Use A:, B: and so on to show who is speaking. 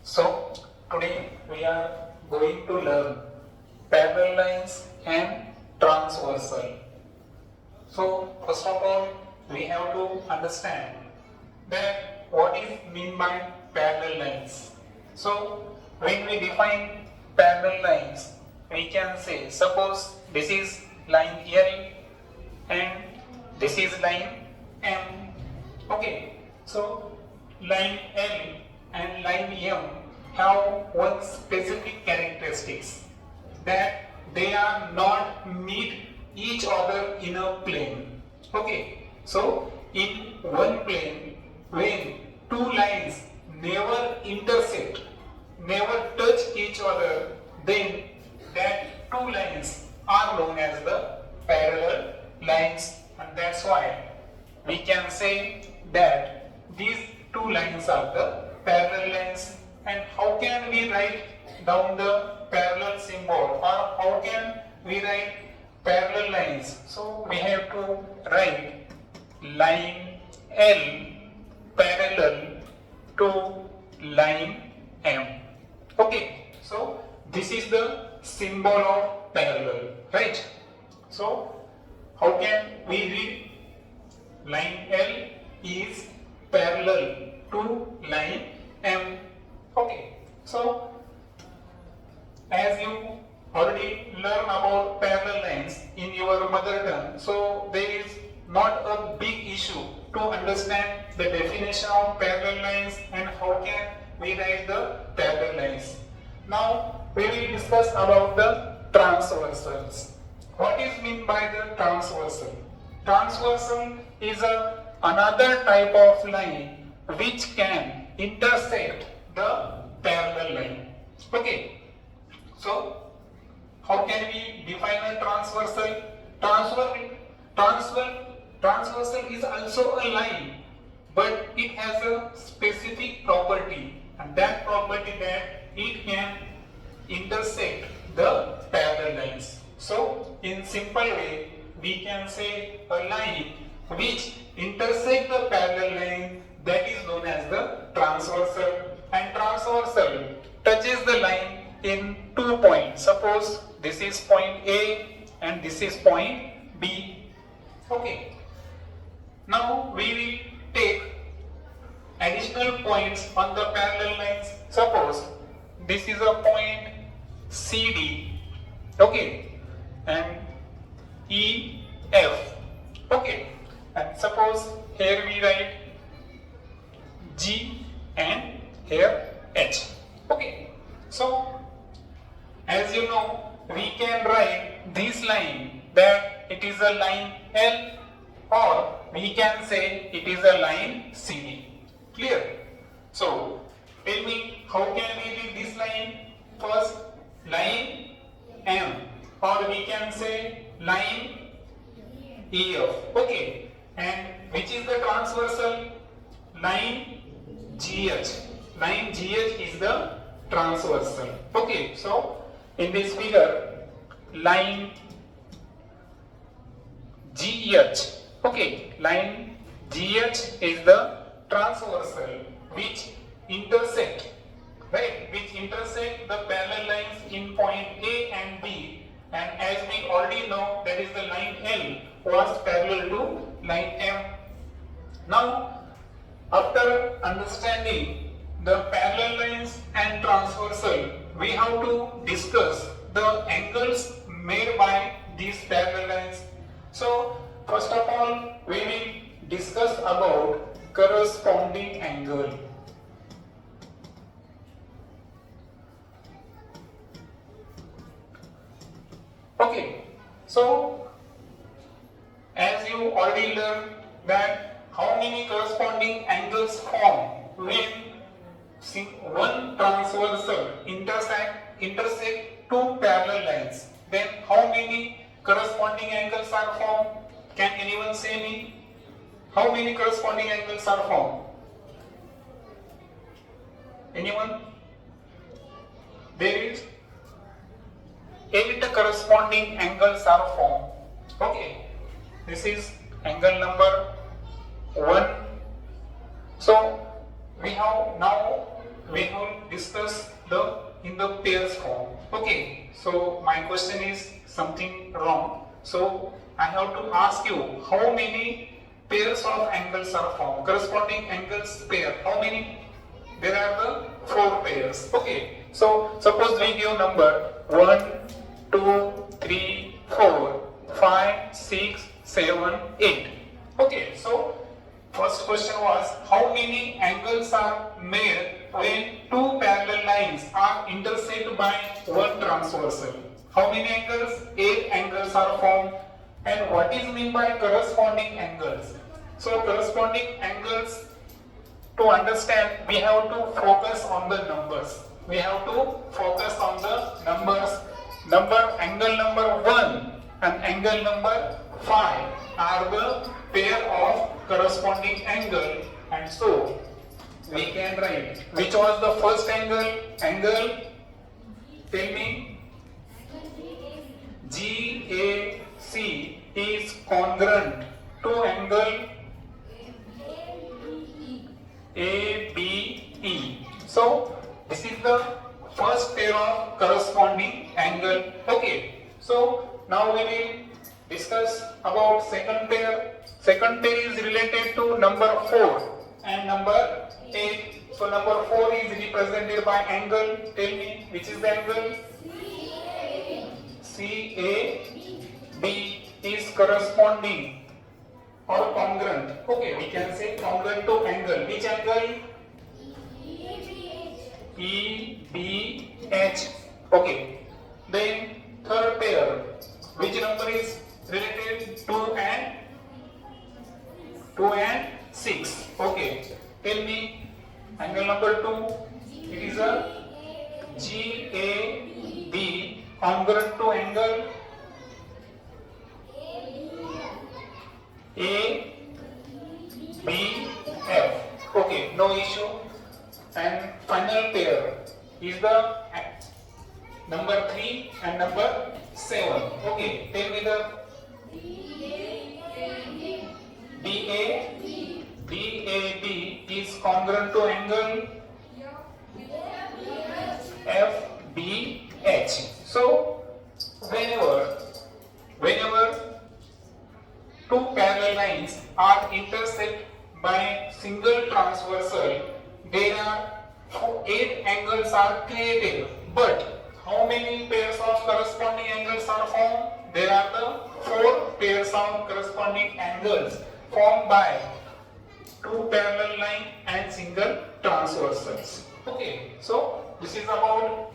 A: So today we are going to learn parallel lines and transversal. So first of all we have to understand that what is mean by parallel lines. So when we define parallel lines, we can say suppose this is line L and this is line M. Okay, so line L and line M have one specific characteristics, that they are not meet each other in a plane. Okay, so in one plane, when two lines never intersect, never touch each other, then that two lines are known as the parallel lines, and that's why we can say that these two lines are the parallel lines. And how can we write down the parallel symbol, or how can we write parallel lines? So we have to write line L parallel to line M. Okay, so this is the symbol of parallel, right? So how can we read? Line L is parallel to line M. Okay, so as you already learn about parallel lines in your mother tongue, so there is not a big issue to understand the definition of parallel lines and how can we write the parallel lines. Now we will discuss about the transversals. What is meant by the transversal? Transversal is another type of line which can intersect the parallel line. Okay, so how can we define a transversal? Transversal is also a line, but it has a specific property, and that property that it can intersect the parallel lines. So in simple way, we can say a line which intersect the parallel line, that is known as the transversal. And transversal touches the line in 2 points. Suppose this is point A and this is point B. Okay. Now we will take additional points on the parallel lines. Suppose this is a point CD. Okay. And EF. Okay. And suppose here we write G and here H. Okay. So as you know, we can write this line that it is a line L, or we can say it is a line CD. Clear? So tell me, how can we read this line? First, line M, or we can say line EF. Okay. And which is the transversal? Line GH. Line GH is the transversal. Okay, so in this figure, line GH. Okay, line GH is the transversal which intersect, right? Which intersect the parallel lines in point A and B. And as we already know, that is the line L was parallel to line M. Now, after understanding the parallel lines and transversal, we have to discuss the angles made by these parallel lines. So, first of all, we will discuss about corresponding angle. Okay, so as you already learned that how many corresponding angles form when one transversal intersect two parallel lines, then how many corresponding angles are formed? Can anyone say me? How many corresponding angles are formed? Anyone? There is 8 corresponding angles are formed. Okay, this is angle number 1. So we have now we have discussed the in the pairs form. Okay, so my question is something wrong. So I have to ask you, how many pairs of angles are formed? Corresponding angles pair. How many? There are the 4 pairs. Okay. So suppose we give number 1, 2, 3, 4, 5, 6, 7, 8. Okay. So first question was, how many angles are made when 2 parallel lines are intersected by 1 transversal? How many angles? 8 angles are formed. And what is meant by corresponding angles? So corresponding angles, to understand, we have to focus on the numbers. We have to focus on the numbers. Angle number 1 and angle number 5 are the pair of corresponding angle, and so we can write which was the first angle. Tell me. GAC is congruent to angle ABE. So this is the first pair of corresponding angle. Okay. So now we will discuss about second pair. Second pair is related to number 4 and number 8. So number 4 is represented by angle. Tell me which is the angle? CAB is corresponding or congruent. Okay, we can say congruent to angle. Which angle? EBH. Okay. Then third pair. Which number is related? 2 and 6. Okay. Tell me angle number 2. It is a GAB congruent to angle ABF. Okay, no issue. And final pair is the number 3 and number 7. Okay, tell me the DAB is congruent to angle FBH. So whenever 2 parallel lines are intersect by single transversal, there are 8 angles are created. But how many pairs of corresponding angles are formed? There are the 4 pairs of corresponding angles formed by 2 parallel line and single transversals. Okay, so this is about